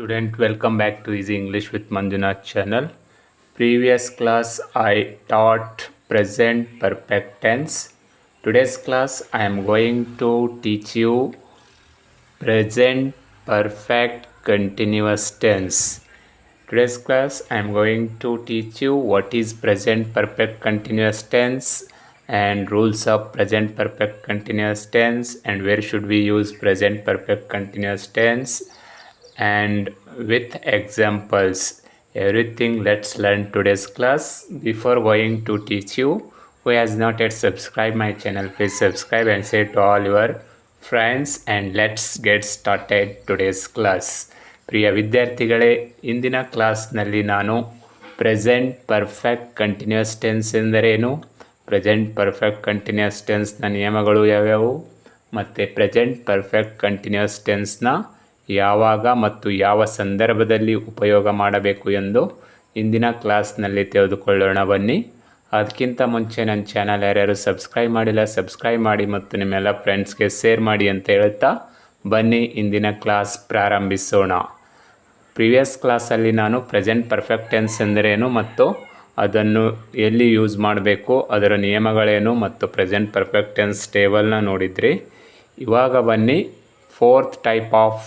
Student, welcome back to Easy English with Manjunath channel. Previous class I taught present perfect tense. Today's class I am going to teach you present perfect continuous tense. Today's class I am going to teach you what is present perfect continuous tense and rules of present perfect continuous tense and where should we use present perfect continuous tense and with examples. Everything let's learn today's class. Before going to teach you, who has not yet subscribed my channel, please subscribe and share to all your friends and let's get started today's class. ಪ್ರಿಯ ವಿದ್ಯಾರ್ಥಿಗಳೇ, ಇಂದಿನ ಕ್ಲಾಸ್ನಲ್ಲಿ ನಾನು present perfect continuous tense ಎಂದರೇನು, present perfect continuous ಟೆನ್ಸ್ನ ನಿಯಮಗಳು ಯಾವ್ಯಾವು ಮತ್ತು present perfect continuous ಟೆನ್ಸ್ನ ಯಾವಾಗ ಮತ್ತು ಯಾವ ಸಂದರ್ಭದಲ್ಲಿ ಉಪಯೋಗ ಮಾಡಬೇಕು ಎಂದು ಇಂದಿನ ಕ್ಲಾಸ್ನಲ್ಲಿ ತಿಳಿದುಕೊಳ್ಳೋಣ ಬನ್ನಿ. ಅದಕ್ಕಿಂತ ಮುಂಚೆ ನನ್ನ ಚಾನಲ್ ಯಾರ್ಯಾರು ಸಬ್ಸ್ಕ್ರೈಬ್ ಮಾಡಿಲ್ಲ ಸಬ್ಸ್ಕ್ರೈಬ್ ಮಾಡಿ ಮತ್ತು ನಿಮ್ಮೆಲ್ಲ ಫ್ರೆಂಡ್ಸ್ಗೆ ಶೇರ್ ಮಾಡಿ ಅಂತ ಹೇಳ್ತಾ ಬನ್ನಿ ಇಂದಿನ ಕ್ಲಾಸ್ ಪ್ರಾರಂಭಿಸೋಣ. ಪ್ರಿವಿಯಸ್ ಕ್ಲಾಸಲ್ಲಿ ನಾನು ಪ್ರೆಸೆಂಟ್ ಪರ್ಫೆಕ್ಟ್ ಟೆನ್ಸ್ ಎಂದರೇನು ಮತ್ತು ಅದನ್ನು ಎಲ್ಲಿ ಯೂಸ್ ಮಾಡಬೇಕು, ಅದರ ನಿಯಮಗಳೇನು ಮತ್ತು ಪ್ರೆಸೆಂಟ್ ಪರ್ಫೆಕ್ಟ್ ಟೆನ್ಸ್ ಟೇಬಲ್ನ ನೋಡಿದ್ರಿ. ಇವಾಗ ಬನ್ನಿ ಫೋರ್ತ್ ಟೈಪ್ ಆಫ್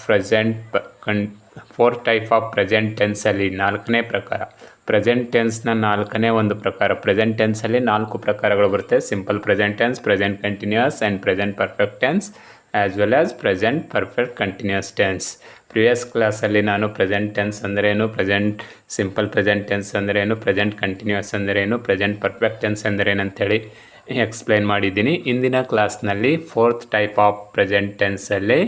ಪ್ರೆಸೆಂಟ್ ಟೆನ್ಸಲ್ಲಿ ನಾಲ್ಕನೇ ಪ್ರಕಾರ, ಪ್ರೆಸೆಂಟ್ ಟೆನ್ಸ್ನ ನಾಲ್ಕನೇ ಒಂದು ಪ್ರಕಾರ. ಪ್ರೆಸೆಂಟ್ ಟೆನ್ಸಲ್ಲಿ 4 ಪ್ರಕಾರಗಳು ಬರುತ್ತೆ: simple present tense, present continuous and present perfect tense as well as present perfect continuous tense. Previous ಕ್ಲಾಸಲ್ಲಿ ನಾನು ಪ್ರೆಸೆಂಟ್ ಟೆನ್ಸ್ ಅಂದರೇನು, ಪ್ರೆಸೆಂಟ್ ಸಿಂಪಲ್ ಪ್ರೆಸೆಂಟ್ ಟೆನ್ಸ್ ಅಂದರೇನು, ಪ್ರೆಸೆಂಟ್ ಕಂಟಿನ್ಯೂಸ್ ಅಂದರೇನು, ಪ್ರೆಸೆಂಟ್ ಪರ್ಫೆಕ್ಟ್ ಟೆನ್ಸ್ ಅಂದರೇನು ಅಂತೇಳಿ ಎಕ್ಸ್ಪ್ಲೈನ್ ಮಾಡಿದ್ದೀನಿ. ಇಂದಿನ ಕ್ಲಾಸ್ನಲ್ಲಿ ಫೋರ್ತ್ ಟೈಪ್ ಆಫ್ ಪ್ರೆಸೆಂಟ್ ಟೆನ್ಸಲ್ಲಿ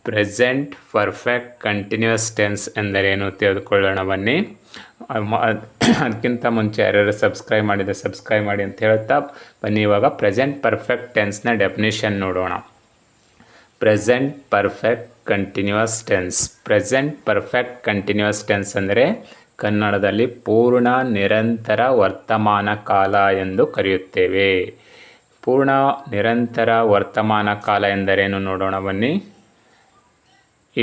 ಪ್ರೆಸೆಂಟ್ ಪರ್ಫೆಕ್ಟ್ ಕಂಟಿನ್ಯೂಸ್ ಟೆನ್ಸ್ ಎಂದರೇನು ತಿಳಿದುಕೊಳ್ಳೋಣ ಬನ್ನಿ. ಅದಕ್ಕಿಂತ ಮುಂಚೆ ಯಾರ್ಯಾರು ಸಬ್ಸ್ಕ್ರೈಬ್ ಮಾಡಿದರೆ ಸಬ್ಸ್ಕ್ರೈಬ್ ಮಾಡಿ ಅಂತ ಹೇಳ್ತಾ ಬನ್ನಿ. ಇವಾಗ ಪ್ರೆಸೆಂಟ್ ಪರ್ಫೆಕ್ಟ್ ಟೆನ್ಸ್ನ ಡೆಫಿನೇಷನ್ ನೋಡೋಣ. Present perfect continuous tense. Present perfect continuous tense ಅಂದರೆ ಕನ್ನಡದಲ್ಲಿ ಪೂರ್ಣ ನಿರಂತರ ವರ್ತಮಾನ ಕಾಲ ಎಂದು ಕರೆಯುತ್ತೇವೆ. ಪೂರ್ಣ ನಿರಂತರ ವರ್ತಮಾನ ಕಾಲ ಎಂದರೇನು ನೋಡೋಣ ಬನ್ನಿ.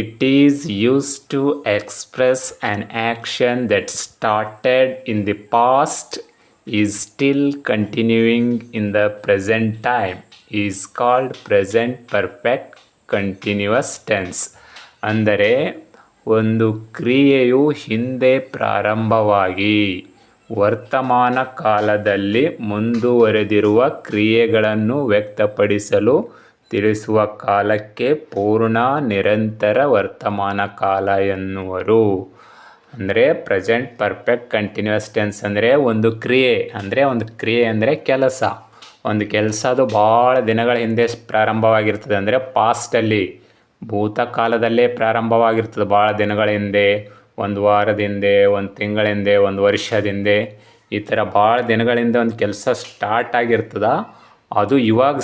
It is used to express an action that started in the past is still continuing in the present time is called present perfect continuous tense. ಅಂದರೆ ಒಂದು ಕ್ರಿಯೆಯು ಹಿಂದೆ ಪ್ರಾರಂಭವಾಗಿ ವರ್ತಮಾನ ಕಾಲದಲ್ಲಿ ಮುಂದುವರೆದಿರುವ ಕ್ರಿಯೆಗಳನ್ನು ವ್ಯಕ್ತಪಡಿಸಲು ತಿಳಿಸುವ ಕಾಲಕ್ಕೆ ಪೂರ್ಣ ನಿರಂತರ ವರ್ತಮಾನ ಕಾಲ ಎನ್ನುವರು. ಅಂದರೆ ಪ್ರೆಸೆಂಟ್ ಪರ್ಫೆಕ್ಟ್ ಕಂಟಿನ್ಯೂಸ್ ಟೆನ್ಸ್ ಅಂದರೆ ಒಂದು ಕ್ರಿಯೆ ಅಂದರೆ ಕೆಲಸ. ಒಂದು ಕೆಲಸ ಅದು ಭಾಳ ದಿನಗಳ ಹಿಂದೆ ಪ್ರಾರಂಭವಾಗಿರ್ತದೆ. ಅಂದರೆ ಪಾಸ್ಟಲ್ಲಿ ಭೂತಕಾಲದಲ್ಲೇ ಪ್ರಾರಂಭವಾಗಿರ್ತದೆ. ಭಾಳ ದಿನಗಳ ಹಿಂದೆ, ಒಂದು ವಾರದ ಹಿಂದೆ, ಒಂದು ತಿಂಗಳ ಹಿಂದೆ, ಒಂದು ವರ್ಷದ ಹಿಂದೆ, ಈ ಥರ ಭಾಳ ದಿನಗಳಿಂದ ಒಂದು ಕೆಲಸ ಸ್ಟಾರ್ಟ್ ಆಗಿರ್ತದ. ಅದು ಇವಾಗ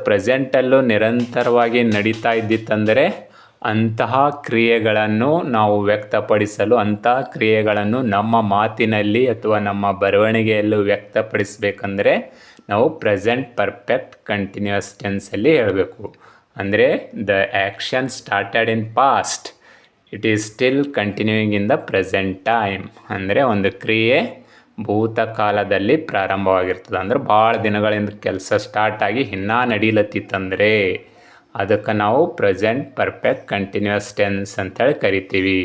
ಪ್ರೆಸೆಂಟಲ್ಲೂ ನಿರಂತರವಾಗಿ ನಡೀತಾ ಇದ್ದಿತ್ತಂದರೆ ಅಂತಹ ಕ್ರಿಯೆಗಳನ್ನು ನಾವು ವ್ಯಕ್ತಪಡಿಸಲು, ಅಂತಹ ಕ್ರಿಯೆಗಳನ್ನು ನಮ್ಮ ಮಾತಿನಲ್ಲಿ ಅಥವಾ ನಮ್ಮ ಬರವಣಿಗೆಯಲ್ಲೂ ವ್ಯಕ್ತಪಡಿಸಬೇಕಂದ್ರೆ ನಾವು ಪ್ರೆಸೆಂಟ್ ಪರ್ಫೆಕ್ಟ್ ಕಂಟಿನ್ಯೂಸ್ ಟೆನ್ಸಲ್ಲಿ ಹೇಳಬೇಕು. ಅಂದರೆ the action started in past, it is still continuing in the present time. ಅಂದರೆ ಒಂದು ಕ್ರಿಯೆ ಭೂತಕಾಲದಲ್ಲಿ ಪ್ರಾರಂಭವಾಗಿರ್ತದೆ. ಅಂದ್ರೆ ಭಾಳ ದಿನಗಳಿಂದ ಕೆಲಸ ಸ್ಟಾರ್ಟ್ ಆಗಿ ಇನ್ನೂ ನಡೀಲತ್ತಿತ್ತಂದರೆ ಅದಕ್ಕೆ ನಾವು ಪ್ರೆಸೆಂಟ್ ಪರ್ಫೆಕ್ಟ್ ಕಂಟಿನ್ಯೂಸ್ ಟೆನ್ಸ್ ಅಂತೇಳಿ ಕರಿತೀವಿ.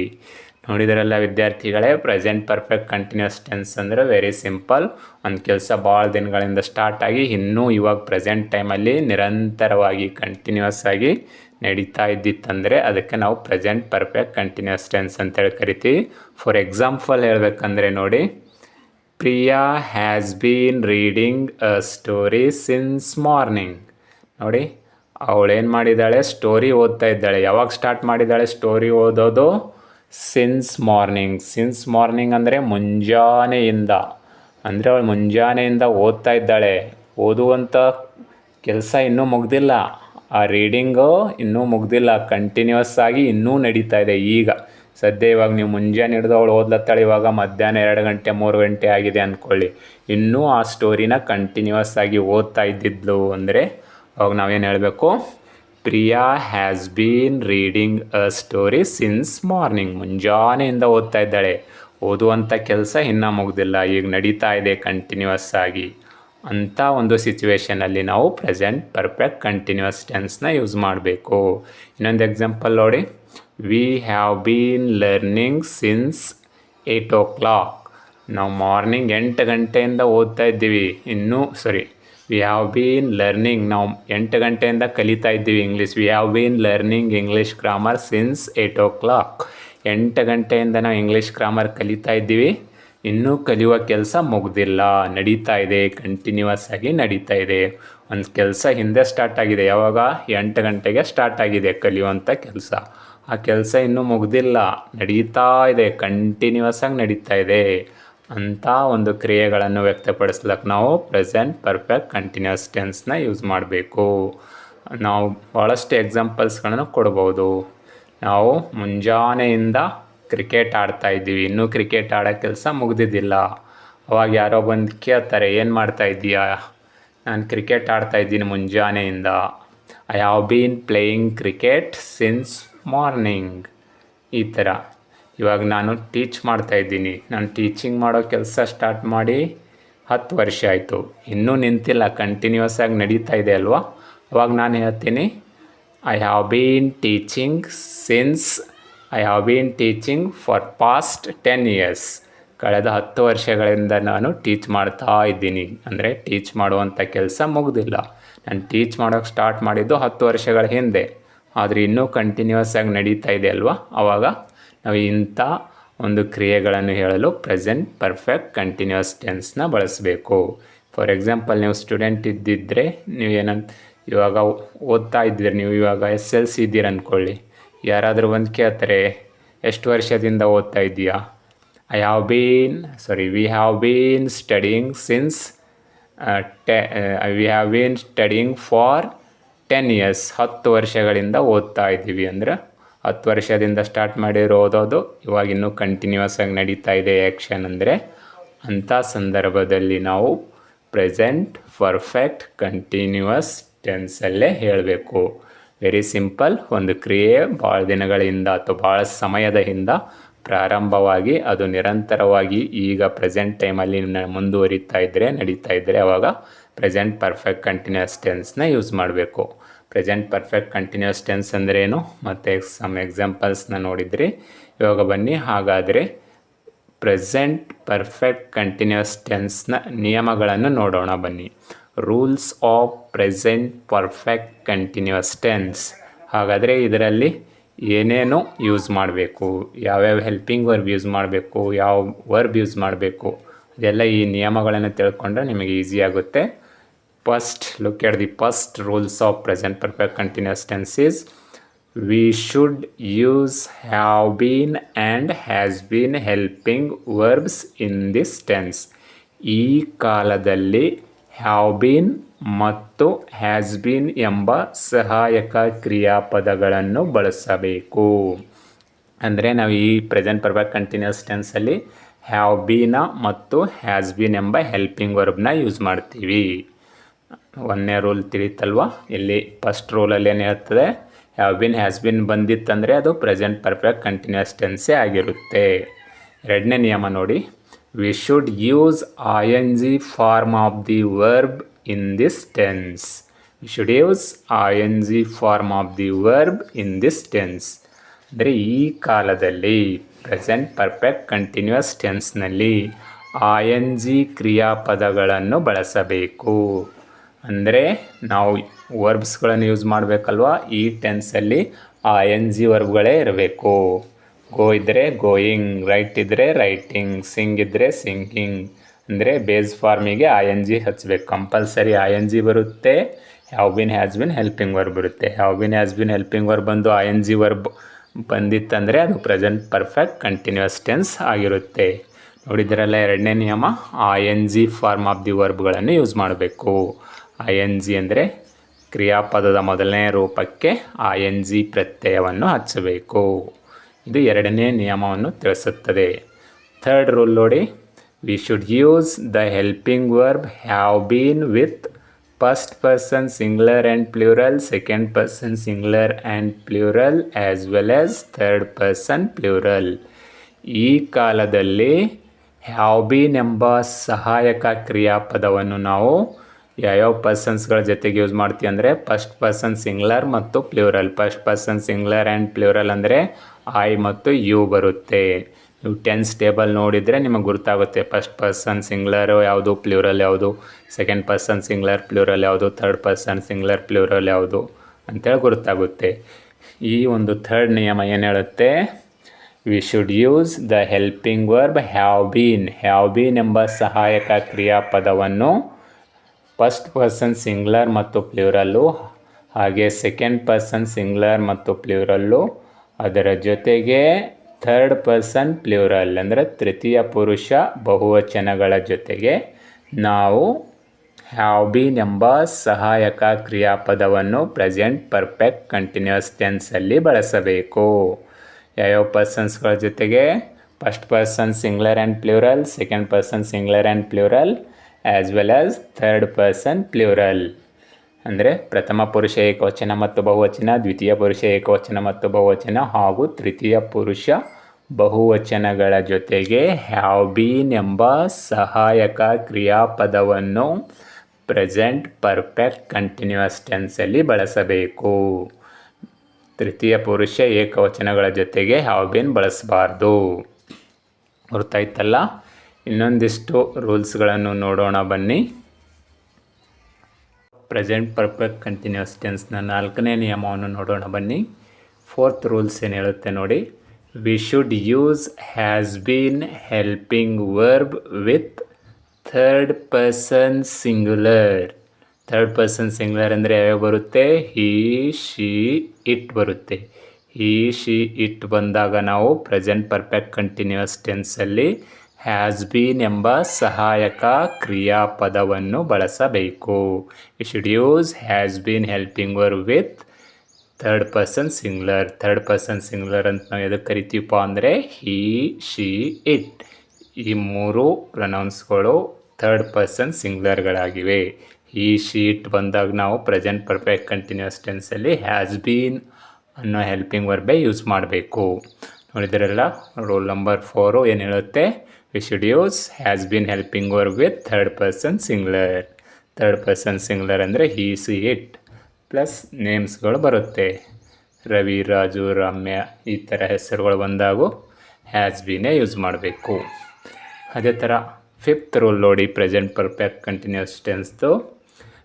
ನೋಡಿದ್ರಲ್ಲ ವಿದ್ಯಾರ್ಥಿಗಳೇ, ಪ್ರೆಸೆಂಟ್ ಪರ್ಫೆಕ್ಟ್ ಕಂಟಿನ್ಯೂಸ್ ಟೆನ್ಸ್ ಅಂದರೆ ವೆರಿ ಸಿಂಪಲ್. ಒಂದು ಕೆಲಸ ಭಾಳ ದಿನಗಳಿಂದ ಸ್ಟಾರ್ಟ್ ಆಗಿ ಇನ್ನೂ ಇವಾಗ ಪ್ರೆಸೆಂಟ್ ಟೈಮಲ್ಲಿ ನಿರಂತರವಾಗಿ ಕಂಟಿನ್ಯೂಸ್ ಆಗಿ ನಡೀತಾ ಇದ್ದಿತ್ತಂದರೆ ಅದಕ್ಕೆ ನಾವು ಪ್ರೆಸೆಂಟ್ ಪರ್ಫೆಕ್ಟ್ ಕಂಟಿನ್ಯೂಸ್ ಟೆನ್ಸ್ ಅಂತೇಳಿ ಕರಿತೀವಿ. ಫಾರ್ ಎಕ್ಸಾಂಪಲ್ ಹೇಳಬೇಕಂದ್ರೆ ನೋಡಿ, Priya has been reading a story since morning. ನೋಡಿ, ಅವಳೇನು ಮಾಡಿದ್ದಾಳೆ, ಸ್ಟೋರಿ ಓದ್ತಾ ಇದ್ದಾಳೆ. ಯಾವಾಗ ಸ್ಟಾರ್ಟ್ ಮಾಡಿದ್ದಾಳೆ ಸ್ಟೋರಿ ಓದೋದು? Since morning. ಸಿನ್ಸ್ ಮಾರ್ನಿಂಗ್ ಅಂದರೆ ಮುಂಜಾನೆಯಿಂದ. ಅಂದರೆ ಅವಳು ಮುಂಜಾನೆಯಿಂದ ಓದ್ತಾ ಇದ್ದಾಳೆ. ಓದುವಂಥ ಕೆಲಸ ಇನ್ನೂ ಮುಗ್ದಿಲ್ಲ, ಆ ರೀಡಿಂಗು ಇನ್ನೂ ಮುಗ್ದಿಲ್ಲ, ಕಂಟಿನ್ಯೂಸ್ ಆಗಿ ಇನ್ನೂ ನಡೀತಾ ಇದೆ. ಈಗ ಸದ್ಯ ಇವಾಗ ನೀವು ಮುಂಜಾನೆ ಹಿಡಿದು ಅವಳು ಓದ್ಲತ್ತಾಳೆ, ಇವಾಗ ಮಧ್ಯಾಹ್ನ 2 ಗಂಟೆ 3 ಗಂಟೆ ಆಗಿದೆ ಅಂದ್ಕೊಳ್ಳಿ, ಇನ್ನೂ ಆ ಸ್ಟೋರಿನ ಕಂಟಿನ್ಯೂಸ್ ಆಗಿ ಓದ್ತಾ ಇದ್ದಿದ್ಲು ಅಂದರೆ ಅವಾಗ ನಾವೇನು ಹೇಳಬೇಕು? Priya has been reading a story since morning. ಮುಂಜಾನೆಯಿಂದ ಓದ್ತಾ ಇದ್ದಾಳೆ. ಓದುವಂಥ ಕೆಲಸ ಇನ್ನೂ ಮುಗ್ದಿಲ್ಲ, ಈಗ ನಡೀತಾ ಇದೆ ಕಂಟಿನ್ಯೂಸ್ ಆಗಿ ಅಂತ ಒಂದು ಸಿಚುವೇಶನಲ್ಲಿ ನಾವು ಪ್ರೆಸೆಂಟ್ ಪರ್ಫೆಕ್ಟ್ ಕಂಟಿನ್ಯೂಸ್ ಟೆನ್ಸ್ನ ಯೂಸ್ ಮಾಡಬೇಕು. ಇನ್ನೊಂದು ಎಕ್ಸಾಂಪಲ್ ನೋಡಿ, we have been learning since 8 o'clock. ನಾವು ಮಾರ್ನಿಂಗ್ 8 ಗಂಟೆಯಿಂದ ಓದ್ತಾ ಇದ್ದೀವಿ. ವಿ ಹ್ಯಾವ್ ಬೀನ್ ಲರ್ನಿಂಗ್, ನಾವು 8 ಗಂಟೆಯಿಂದ ಕಲಿತಾ ಇದ್ದೀವಿ English. V have been learning English grammar since 8 o'clock. 8 ಗಂಟೆಯಿಂದ ನಾವು ಇಂಗ್ಲೀಷ್ ಗ್ರಾಮರ್ ಕಲಿತಾ ಇದ್ದೀವಿ. ಇನ್ನೂ ಕಲಿಯುವ ಕೆಲಸ ಮುಗ್ದಿಲ್ಲ, ನಡೀತಾ ಇದೆ, ಕಂಟಿನ್ಯೂಸ್ ಆಗಿ ನಡೀತಾ ಇದೆ. ಒಂದು ಕೆಲಸ ಹಿಂದೆ ಸ್ಟಾರ್ಟ್ ಆಗಿದೆ, ಯಾವಾಗ 8 ಗಂಟೆಗೆ ಸ್ಟಾರ್ಟ್ ಆಗಿದೆ ಕಲಿಯುವಂಥ ಕೆಲಸ. ಆ ಕೆಲಸ ಇನ್ನೂ ಮುಗ್ದಿಲ್ಲ, ನಡೀತಾ ಇದೆ, ಕಂಟಿನ್ಯೂಸ್ ಆಗಿ ನಡೀತಾ ಇದೆ ಅಂತ ಒಂದು ಕ್ರಿಯೆಗಳನ್ನು ವ್ಯಕ್ತಪಡಿಸ್ಲಿಕ್ಕೆ ನಾವು ಪ್ರೆಸೆಂಟ್ ಪರ್ಫೆಕ್ಟ್ ಕಂಟಿನ್ಯೂಸ್ ಟೆನ್ಸ್ನ ಯೂಸ್ ಮಾಡಬೇಕು. ನಾವು ಭಾಳಷ್ಟು ಎಕ್ಸಾಂಪಲ್ಸ್ಗಳನ್ನು ಕೊಡ್ಬೋದು. ನಾವು ಮುಂಜಾನೆಯಿಂದ ಕ್ರಿಕೆಟ್ ಆಡ್ತಾ ಇದ್ದೀವಿ, ಇನ್ನೂ ಕ್ರಿಕೆಟ್ ಆಡೋ ಕೆಲಸ ಮುಗ್ದಿದ್ದಿಲ್ಲ. ಅವಾಗ ಯಾರೋ ಬಂದು ಕೇಳ್ತಾರೆ, ಏನು ಮಾಡ್ತಾ ಇದ್ದೀಯಾ? ನಾನು ಕ್ರಿಕೆಟ್ ಆಡ್ತಾ ಇದ್ದೀನಿ ಮುಂಜಾನೆಯಿಂದ. I have been playing cricket since morning. ಈ ಥರ. ಇವಾಗ ನಾನು ಟೀಚ್ ಮಾಡ್ತಾ ಇದ್ದೀನಿ. ನಾನು ಟೀಚಿಂಗ್ ಮಾಡೋ ಕೆಲಸ ಸ್ಟಾರ್ಟ್ ಮಾಡಿ 10 ವರ್ಷ ಆಯಿತು, ಇನ್ನೂ ನಿಂತಿಲ್ಲ, ಕಂಟಿನ್ಯೂಸ್ ಆಗಿ ನಡೀತಾ ಇದೆ ಅಲ್ವಾ? ಅವಾಗ ನಾನು ಹೇಳ್ತೀನಿ, I have bean teaching for past 10 years. ಕಳೆದ 10 ವರ್ಷಗಳಿಂದ ನಾನು ಟೀಚ್ ಮಾಡ್ತಾ ಇದ್ದೀನಿ. ಅಂದರೆ ಟೀಚ್ ಮಾಡುವಂಥ ಕೆಲಸ ಮುಗ್ದಿಲ್ಲ. ನಾನು ಟೀಚ್ ಮಾಡೋಕ್ಕೆ ಸ್ಟಾರ್ಟ್ ಮಾಡಿದ್ದು 10 ವರ್ಷಗಳ ಹಿಂದೆ, ಆದರೆ ಇನ್ನೂ ಕಂಟಿನ್ಯೂಸ್ ಆಗಿ ನಡೀತಾ ಇದೆ ಅಲ್ವಾ? ಆವಾಗ ನಾವು ಇಂಥ ಒಂದು ಕ್ರಿಯೆಗಳನ್ನು ಹೇಳಲು ಪ್ರೆಸೆಂಟ್ ಪರ್ಫೆಕ್ಟ್ ಕಂಟಿನ್ಯೂಸ್ ಟೆನ್ಸ್ನ ಬಳಸಬೇಕು. ಫಾರ್ ಎಕ್ಸಾಂಪಲ್, ನೀವು ಸ್ಟೂಡೆಂಟ್ ಇದ್ದಿದ್ದರೆ, ಇವಾಗ ಓದ್ತಾ ಇದ್ದೀರಿ, ನೀವು ಇವಾಗ SLC ಇದ್ದೀರ ಅಂದ್ಕೊಳ್ಳಿ. ಯಾರಾದರೂ ಬಂದು ಕೇಳ್ತಾರೆ, ಎಷ್ಟು ವರ್ಷದಿಂದ ಓದ್ತಾ ಇದೆಯಾ? V have been studying for 10 years. 10 ವರ್ಷಗಳಿಂದ ಓದ್ತಾ ಇದ್ದೀವಿ. ಅಂದರೆ 10 ವರ್ಷದಿಂದ ಸ್ಟಾರ್ಟ್ ಮಾಡಿರೋ ಓದೋದು ಇವಾಗ ಇನ್ನೂ ಕಂಟಿನ್ಯೂಸ್ ಆಗಿ ನಡೀತಾ ಇದೆ ಆ್ಯಕ್ಷನ್. ಅಂದರೆ ಅಂಥ ಸಂದರ್ಭದಲ್ಲಿ ನಾವು ಪ್ರೆಸೆಂಟ್ ಪರ್ಫೆಕ್ಟ್ ಕಂಟಿನ್ಯೂಸ್ ಟೆನ್ಸಲ್ಲೇ ಹೇಳಬೇಕು. Very simple. ಒಂದು ಕ್ರಿಯೆ ಭಾಳ ದಿನಗಳಿಂದ ಅಥವಾ ಭಾಳ ಸಮಯದ ಹಿಂದ ಪ್ರಾರಂಭವಾಗಿ ಅದು ನಿರಂತರವಾಗಿ ಈಗ ಪ್ರೆಸೆಂಟ್ ಟೈಮಲ್ಲಿ ಮುಂದುವರಿತಾ ಇದ್ದರೆ, ನಡೀತಾ ಇದ್ದರೆ, ಆವಾಗ ಪ್ರೆಸೆಂಟ್ ಪರ್ಫೆಕ್ಟ್ ಕಂಟಿನ್ಯೂಸ್ ಟೆನ್ಸ್ನ ಯೂಸ್ ಮಾಡಬೇಕು. ಪ್ರೆಸೆಂಟ್ ಪರ್ಫೆಕ್ಟ್ ಕಂಟಿನ್ಯೂಸ್ ಟೆನ್ಸ್ ಅಂದ್ರೇನು, ಮತ್ತು ಸಮ್ ಎಕ್ಸಾಂಪಲ್ಸ್ನ ನೋಡಿದ್ರಿ. ಇವಾಗ ಬನ್ನಿ, ಹಾಗಾದರೆ ಪ್ರೆಸೆಂಟ್ ಪರ್ಫೆಕ್ಟ್ ಕಂಟಿನ್ಯೂಸ್ ಟೆನ್ಸ್ನ ನಿಯಮಗಳನ್ನು ನೋಡೋಣ ಬನ್ನಿ. Rules of present perfect continuous tense. ಹಾಗಾದರೆ ಇದರಲ್ಲಿ ಏನೇನು ಯೂಸ್ ಮಾಡಬೇಕು, ಯಾವ್ಯಾವ ಹೆಲ್ಪಿಂಗ್ ವರ್ಬ್ ಯೂಸ್ ಮಾಡಬೇಕು, ಯಾವ ವರ್ಬ್ ಯೂಸ್ ಮಾಡಬೇಕು, ಅದೆಲ್ಲ ಈ ನಿಯಮಗಳನ್ನು ತಿಳ್ಕೊಂಡ್ರೆ ನಿಮಗೆ ಈಸಿ ಆಗುತ್ತೆ. First, look at the first rules of present perfect continuous tense is, we should use have been and has been helping verbs in this tense. ಈ ಕಾಲದಲ್ಲಿ have been ಮತ್ತು has been ಎಂಬ ಸಹಾಯಕ ಕ್ರಿಯಾಪದಗಳನ್ನು ಬಳಸಬೇಕು. ಅಂದರೆ ನಾವು ಈ ಪ್ರೆಸೆಂಟ್ ಪರ್ಫೆಕ್ಟ್ ಕಂಟಿನ್ಯೂಸ್ ಟೆನ್ಸಲ್ಲಿ have been ಮತ್ತು has been ಎಂಬ ಹೆಲ್ಪಿಂಗ್ ವರ್ಬ್ನ ಯೂಸ್ ಮಾಡ್ತೀವಿ. 1ನೇ ರೂಲ್ ತಿಳಿತಲ್ವ? ಇಲ್ಲಿ ಫಸ್ಟ್ ರೂಲಲ್ಲಿ ಏನು ಹೇಳ್ತದೆ, ಹ್ಯಾವ್ ಬಿನ್ ಹ್ಯಾಸ್ ಬಿನ್ ಬಂದಿತ್ತಂದರೆ ಅದು ಪ್ರೆಸೆಂಟ್ ಪರ್ಫೆಕ್ಟ್ ಕಂಟಿನ್ಯೂಸ್ ಟೆನ್ಸೇ ಆಗಿರುತ್ತೆ. 2ನೇ ನಿಯಮ ನೋಡಿ, we should use ING form of the verb in this tense. We should use ING form of the verb in this tense. ಅಂದರೆ ಈ ಕಾಲದಲ್ಲಿ ಪ್ರೆಸೆಂಟ್ ಪರ್ಫೆಕ್ಟ್ ಕಂಟಿನ್ಯೂಸ್ ಟೆನ್ಸ್ನಲ್ಲಿ ING ಕ್ರಿಯಾಪದಗಳನ್ನು ಬಳಸಬೇಕು. ಅಂದರೆ ನಾವು ವರ್ಬ್ಸ್ಗಳನ್ನು ಯೂಸ್ ಮಾಡಬೇಕಲ್ವ, ಈ ಟೆನ್ಸಲ್ಲಿ ING ವರ್ಬ್ಗಳೇ ಇರಬೇಕು. ಗೋ ಇದ್ದರೆ ಗೋಯಿಂಗ್, ರೈಟ್ ಇದ್ದರೆ ರೈಟಿಂಗ್, ಸಿಂಗ್ ಇದ್ದರೆ ಸಿಂಗಿಂಗ್. ಅಂದರೆ ಬೇಸ್ ಫಾರ್ಮಿಗೆ ING ಹಚ್ಚಬೇಕು, ಕಂಪಲ್ಸರಿ ING ಬರುತ್ತೆ. Have been has been helping verb ಬರುತ್ತೆ. Have been has been helping verb ಬಂದು ING ವರ್ಬ್ ಬಂದಿತ್ತಂದರೆ ಅದು ಪ್ರೆಸೆಂಟ್ ಪರ್ಫೆಕ್ಟ್ ಕಂಟಿನ್ಯೂಸ್ ಟೆನ್ಸ್ ಆಗಿರುತ್ತೆ. ನೋಡಿದ್ರಲ್ಲ 2ನೇ ನಿಯಮ, ING ಫಾರ್ಮ್ ಆಫ್ ದಿ ವರ್ಬ್ಗಳನ್ನು ಯೂಸ್ ಮಾಡಬೇಕು. ING ಅಂದರೆ ಕ್ರಿಯಾಪದದ ಮೊದಲನೇ ರೂಪಕ್ಕೆ ING ಪ್ರತ್ಯಯವನ್ನು ಹಚ್ಚಬೇಕು. ಇದು 2ನೇ ನಿಯಮವನ್ನು ತಿಳಿಸುತ್ತದೆ. 3rd ರೂಲ್ ನೋಡಿ, we should use the helping verb have been with first person singular and plural, second person singular and plural as well as third person plural. ಈ ಕಾಲದಲ್ಲಿ ಹ್ಯಾವ್ ಬೀನ್ ಎಂಬ ಸಹಾಯಕ ಕ್ರಿಯಾಪದವನ್ನು ನಾವು ಯಾವ್ಯಾವ ಪರ್ಸನ್ಸ್ಗಳ ಜೊತೆಗೆ ಯೂಸ್ ಮಾಡ್ತೀವಿ ಅಂದರೆ ಫಸ್ಟ್ ಪರ್ಸನ್ ಸಿಂಗ್ಯುಲರ್ ಮತ್ತು plural. First person singular and plural ಅಂದರೆ ಐ ಮತ್ತು ಯು ಬರುತ್ತೆ. ನೀವು ಟೆನ್ಸ್ ಟೇಬಲ್ ನೋಡಿದರೆ ನಿಮಗೆ ಗೊತ್ತಾಗುತ್ತೆ ಫಸ್ಟ್ ಪರ್ಸನ್ ಸಿಂಗ್ಯುಲರ್ ಯಾವುದು, ಪ್ಲೂರಲ್ ಯಾವುದು, ಸೆಕೆಂಡ್ ಪರ್ಸನ್ ಸಿಂಗ್ಯುಲರ್ ಪ್ಲೂರಲ್ ಯಾವುದು, ಥರ್ಡ್ ಪರ್ಸನ್ ಸಿಂಗ್ಯುಲರ್ ಪ್ಲೂರಲ್ ಯಾವುದು ಅಂತೇಳಿ ಗೊತ್ತಾಗುತ್ತೆ. ಈ ಒಂದು ಥರ್ಡ್ ನಿಯಮ ಏನು ಹೇಳುತ್ತೆ, we should use the helping verb have been. Have been ಎಂಬ ಸಹಾಯಕ ಕ್ರಿಯಾಪದವನ್ನು ಫಸ್ಟ್ ಪರ್ಸನ್ ಸಿಂಗ್ಯುಲರ್ ಮತ್ತು ಪ್ಲೂರಲ್ಲು, ಹಾಗೆ ಸೆಕೆಂಡ್ ಪರ್ಸನ್ ಸಿಂಗ್ಯುಲರ್ ಮತ್ತು ಪ್ಲೂರಲ್ಲು, ಅದರ ಜೊತೆಗೆ ಥರ್ಡ್ ಪರ್ಸನ್ ಪ್ಲೂರಲ್ ಅಂದರೆ ತೃತೀಯ ಪುರುಷ ಬಹುವಚನಗಳ ಜೊತೆಗೆ ನಾವು ಹ್ಯಾವ್ ಬೀನ್ ಎಂಬ ಸಹಾಯಕ ಕ್ರಿಯಾಪದವನ್ನು ಪ್ರೆಸೆಂಟ್ ಪರ್ಫೆಕ್ಟ್ ಕಂಟಿನ್ಯೂಸ್ ಟೆನ್ಸಲ್ಲಿ ಬಳಸಬೇಕು. ಯಾವ್ಯಾವ ಪರ್ಸನ್ಸ್ಗಳ ಜೊತೆಗೆ, first person singular and plural, second person singular and plural as well as third person plural. ಅಂದರೆ ಪ್ರಥಮ ಪುರುಷ ಏಕವಚನ ಮತ್ತು ಬಹುವಚನ, ದ್ವಿತೀಯ ಪುರುಷ ಏಕವಚನ ಮತ್ತು ಬಹುವಚನ ಹಾಗೂ ತೃತೀಯ ಪುರುಷ ಬಹುವಚನಗಳ ಜೊತೆಗೆ ಹ್ಯಾವ್ ಬೀನ್ ಎಂಬ ಸಹಾಯಕ ಕ್ರಿಯಾಪದವನ್ನು ಪ್ರೆಸೆಂಟ್ ಪರ್ಫೆಕ್ಟ್ ಕಂಟಿನ್ಯೂಸ್ ಟೆನ್ಸಲ್ಲಿ ಬಳಸಬೇಕು. ತೃತೀಯ ಪುರುಷ ಏಕವಚನಗಳ ಜೊತೆಗೆ ಹ್ಯಾವ್ ಬೀನ್ ಬಳಸಬಾರ್ದು. ಗೊತ್ತಾಯ್ತಲ್ಲ? ಇನ್ನೊಂದಿಷ್ಟು ರೂಲ್ಸ್ಗಳನ್ನು ನೋಡೋಣ ಬನ್ನಿ. ಪ್ರೆಸೆಂಟ್ ಪರ್ಫೆಕ್ಟ್ ಕಂಟಿನ್ಯೂಸ್ ಟೆನ್ಸ್ನ 4ನೇ ನಿಯಮವನ್ನು ನೋಡೋಣ ಬನ್ನಿ. ಫೋರ್ತ್ ರೂಲ್ಸ್ ಏನು ಹೇಳುತ್ತೆ ನೋಡಿ, we should use has been helping verb with third person singular. Third person singular ಅಂದರೆ ಯಾವ್ಯಾವ ಬರುತ್ತೆ, ಹೀ, ಶಿ, ಇಟ್ ಬರುತ್ತೆ. ಹೀ, ಶಿ, ಇಟ್ ಬಂದಾಗ ನಾವು ಪ್ರೆಸೆಂಟ್ ಪರ್ಫೆಕ್ಟ್ ಕಂಟಿನ್ಯೂಸ್ ಟೆನ್ಸಲ್ಲಿ ಹ್ಯಾಸ್ ಬೀನ್ ಎಂಬ ಸಹಾಯಕ ಕ್ರಿಯಾಪದವನ್ನು ಬಳಸಬೇಕು. You should use has been helping verb with third person singular. Third person singular ಅಂತ ನಾವು ಎದಕ್ಕೆ ಕರಿತೀವಪ್ಪ ಅಂದರೆ ಹೀ, ಶಿ, ಇಟ್ ಈ ಮೂರು ಪ್ರೊನೌನ್ಸ್ಗಳು ಥರ್ಡ್ ಪರ್ಸನ್ ಸಿಂಗ್ಯುಲರ್ಗಳಾಗಿವೆ. ಹೀ, ಶಿ, ಇಟ್ ಬಂದಾಗ ನಾವು ಪ್ರೆಸೆಂಟ್ ಪರ್ಫೆಕ್ಟ್ ಕಂಟಿನ್ಯೂಸ್ ಟೆನ್ಸಲ್ಲಿ ಹ್ಯಾಸ್ ಬೀನ್ ಅನ್ನೋ ಹೆಲ್ಪಿಂಗ್ ವರ್ಬೇ ಯೂಸ್ ಮಾಡಬೇಕು. ನೋಡಿದ್ರಲ್ಲ, ರೂಲ್ ನಂಬರ್ 4 ಏನು ಹೇಳುತ್ತೆ, we should use has been helping verb with third person singular. Third person singular ಅಂದರೆ ಹೀ, ಸಿ, ಇಟ್ ಪ್ಲಸ್ ನೇಮ್ಸ್ಗಳು ಬರುತ್ತೆ. ರವಿ, ರಾಜು, ರಮ್ಯ ಈ ಥರ ಹೆಸರುಗಳು ಬಂದಾಗೂ ಹ್ಯಾಸ್ ಬೀನೇ ಯೂಸ್ ಮಾಡಬೇಕು. ಅದೇ ಥರ 5th ರೂಲ್ ನೋಡಿ ಪ್ರೆಸೆಂಟ್ ಪರ್ಫೆಕ್ಟ್ ಕಂಟಿನ್ಯೂಸ್ ಟೆನ್ಸ್ದು,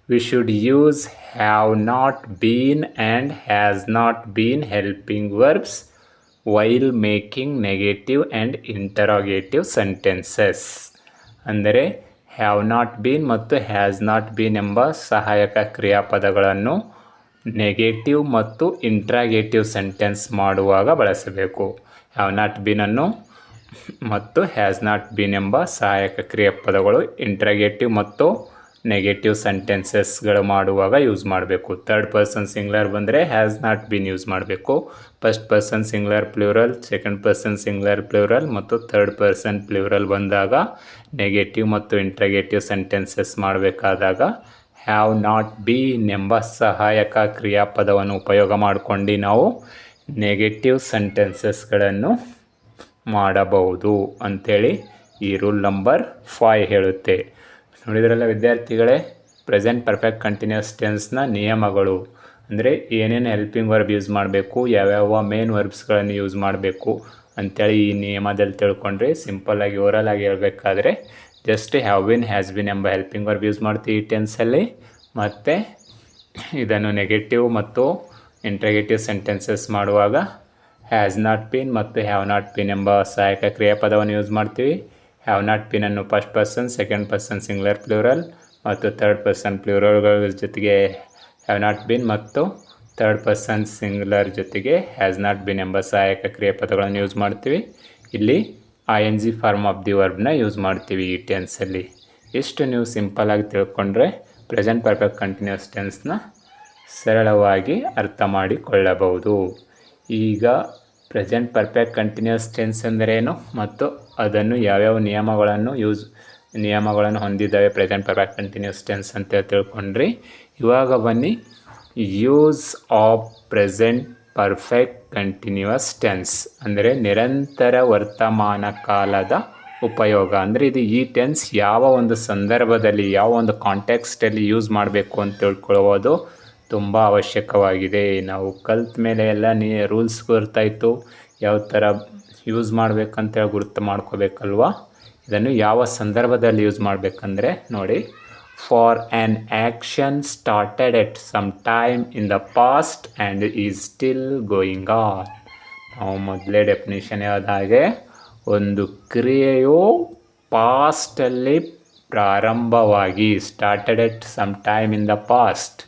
we should use have not been and has not been helping verbs while making negative and interrogative sentences. ಅಂದರೆ ಹ್ಯಾವ್ ನಾಟ್ ಬೀನ್ ಮತ್ತು ಹ್ಯಾಸ್ ನಾಟ್ ಬೀನ್ ಎಂಬ ಸಹಾಯಕ ಕ್ರಿಯಾಪದಗಳನ್ನು ನೆಗೆಟಿವ್ ಮತ್ತು ಇಂಟ್ರಾಗೇಟಿವ್ ಸೆಂಟೆನ್ಸ್ ಮಾಡುವಾಗ ಬಳಸಬೇಕು. ಹ್ಯಾವ್ ನಾಟ್ ಬೀನನ್ನು ಮತ್ತು ಹ್ಯಾಸ್ ನಾಟ್ ಬೀನ್ ಎಂಬ ಸಹಾಯಕ ಕ್ರಿಯಾಪದಗಳು ಇಂಟ್ರಾಗೇಟಿವ್ ಮತ್ತು ನೆಗೆಟಿವ್ ಸೆಂಟೆನ್ಸಸ್ಗಳು ಮಾಡುವಾಗ ಯೂಸ್ ಮಾಡಬೇಕು. ಥರ್ಡ್ ಪರ್ಸನ್ ಸಿಂಗ್ಯುಲರ್ ಬಂದರೆ ಹ್ಯಾಸ್ ನಾಟ್ ಬೀನ್ ಯೂಸ್ ಮಾಡಬೇಕು. First person singular plural, second person singular plural ಮತ್ತು ಥರ್ಡ್ ಪರ್ಸನ್ ಪ್ಲೂರಲ್ ಬಂದಾಗ ನೆಗೆಟಿವ್ ಮತ್ತು ಇಂಟ್ರಾಗೇಟಿವ್ ಸೆಂಟೆನ್ಸಸ್ ಮಾಡಬೇಕಾದಾಗ ಹ್ಯಾವ್ ನಾಟ್ ಬೀನ್ ಎಂಬ ಸಹಾಯಕ ಕ್ರಿಯಾಪದವನ್ನು ಉಪಯೋಗ ಮಾಡಿಕೊಂಡು ನಾವು ನೆಗೆಟಿವ್ ಸೆಂಟೆನ್ಸಸ್ಗಳನ್ನು ಮಾಡಬಹುದು ಅಂಥೇಳಿ ಈ ರೂಲ್ ನಂಬರ್ 5 ಹೇಳುತ್ತೆ. ನೋಡಿದ್ರಲ್ಲ ವಿದ್ಯಾರ್ಥಿಗಳೇ, ಪ್ರೆಸೆಂಟ್ ಪರ್ಫೆಕ್ಟ್ ಕಂಟಿನ್ಯೂಸ್ ಟೆನ್ಸ್ನ ನಿಯಮಗಳು ಅಂದರೆ ಏನೇನು ಹೆಲ್ಪಿಂಗ್ ವರ್ಬ್ ಯೂಸ್ ಮಾಡಬೇಕು, ಯಾವ್ಯಾವ ಮೇನ್ ವರ್ಬ್ಸ್ಗಳನ್ನು ಯೂಸ್ ಮಾಡಬೇಕು ಅಂಥೇಳಿ ಈ ನಿಯಮದಲ್ಲಿ ತಿಳ್ಕೊಂಡ್ರೆ ಸಿಂಪಲ್ಲಾಗಿ ಓರಲಾಗಿ ಹೇಳಬೇಕಾದ್ರೆ just have been, has bin ಎಂಬ ಹೆಲ್ಪಿಂಗ್ ವರ್ಬ್ ಯೂಸ್ ಮಾಡ್ತೀವಿ ಈ ಟೆನ್ಸಲ್ಲಿ. ಮತ್ತು ಇದನ್ನು ನೆಗೆಟಿವ್ ಮತ್ತು ಇಂಟ್ರಾಗೇಟಿವ್ ಸೆಂಟೆನ್ಸಸ್ ಮಾಡುವಾಗ ಹ್ಯಾಸ್ ನಾಟ್ ಬೀನ್ ಮತ್ತು ಹ್ಯಾವ್ ನಾಟ್ ಬೀನ್ ಎಂಬ ಸಹಾಯಕ ಕ್ರಿಯಾಪದವನ್ನು ಯೂಸ್ ಮಾಡ್ತೀವಿ. ಹ್ಯಾವ್ ನಾಟ್ ಬೀನ್ ಅನ್ನು first person, second person singular plural ಮತ್ತು ಥರ್ಡ್ ಪರ್ಸನ್ ಪ್ಲೂರಲ್ಗಳ ಜೊತೆಗೆ ಹ್ಯಾವ್ ನಾಟ್ ಬೀನ್ ಮತ್ತು ಥರ್ಡ್ ಪರ್ಸನ್ ಸಿಂಗ್ಯುಲರ್ ಜೊತೆಗೆ ಹ್ಯಾಸ್ ನಾಟ್ ಬೀನ್ ಎಂಬ ಸಹಾಯಕ ಕ್ರಿಯಾಪದಗಳನ್ನು ಯೂಸ್ ಮಾಡ್ತೀವಿ. ಇಲ್ಲಿ ING form of the ವರ್ಬ್ನ use ಮಾಡ್ತೀವಿ ಈ ಟೆನ್ಸಲ್ಲಿ. ಇಷ್ಟು ನೀವು ಸಿಂಪಲ್ಲಾಗಿ ತಿಳ್ಕೊಂಡ್ರೆ ಪ್ರೆಸೆಂಟ್ ಪರ್ಫೆಕ್ಟ್ ಕಂಟಿನ್ಯೂಸ್ ಟೆನ್ಸ್ನ ಸರಳವಾಗಿ ಅರ್ಥ ಮಾಡಿಕೊಳ್ಳಬಹುದು. ಈಗ ಪ್ರೆಸೆಂಟ್ ಪರ್ಫೆಕ್ಟ್ ಕಂಟಿನ್ಯೂಸ್ ಟೆನ್ಸ್ ಅಂದರೇನು ಮತ್ತು ಅದನ್ನು ಯಾವ್ಯಾವ ನಿಯಮಗಳನ್ನು ಯೂಸ್ ನಿಯಮಗಳನ್ನು ಹೊಂದಿದ್ದಾವೆ ಪ್ರೆಸೆಂಟ್ ಪರ್ಫೆಕ್ಟ್ ಕಂಟಿನ್ಯೂಸ್ ಟೆನ್ಸ್ ಅಂತ ತಿಳ್ಕೊಂಡ್ರಿ. ಇವಾಗ ಬನ್ನಿ use of present perfect continuous tense ಅಂದರೆ ನಿರಂತರ ವರ್ತಮಾನ ಕಾಲದ ಉಪಯೋಗ. ಅಂದರೆ ಇದು ಈ ಟೆನ್ಸ್ ಯಾವ ಒಂದು ಸಂದರ್ಭದಲ್ಲಿ ಯಾವ ಒಂದು ಕಾಂಟೆಕ್ಸ್ಟಲ್ಲಿ ಯೂಸ್ ಮಾಡಬೇಕು ಅಂತ ತಿಳ್ಕೊಳ್ಳೋದು ತುಂಬ ಅವಶ್ಯಕವಾಗಿದೆ. ನಾವು ಕಲ್ತ ಮೇಲೆ ಎಲ್ಲ ರೂಲ್ಸ್ ಗೊತ್ತಾಯಿತು, ಯಾವ ಥರ ಯೂಸ್ ಮಾಡಬೇಕಂತೇಳಿ ಗುರುತು ಮಾಡ್ಕೋಬೇಕಲ್ವ. ಇದನ್ನು ಯಾವ ಸಂದರ್ಭದಲ್ಲಿ ಯೂಸ್ ಮಾಡಬೇಕಂದ್ರೆ ನೋಡಿ, for an action started at some time in the past and is still going on. ನಾವು ಮೊದಲೇ ಡೆಫಿನಿಷನ್ ಹೇಳಿದ ಹಾಗೆ ಒಂದು ಕ್ರಿಯೆಯು ಪಾಸ್ಟಲ್ಲಿ ಪ್ರಾರಂಭವಾಗಿ, started at some time in the past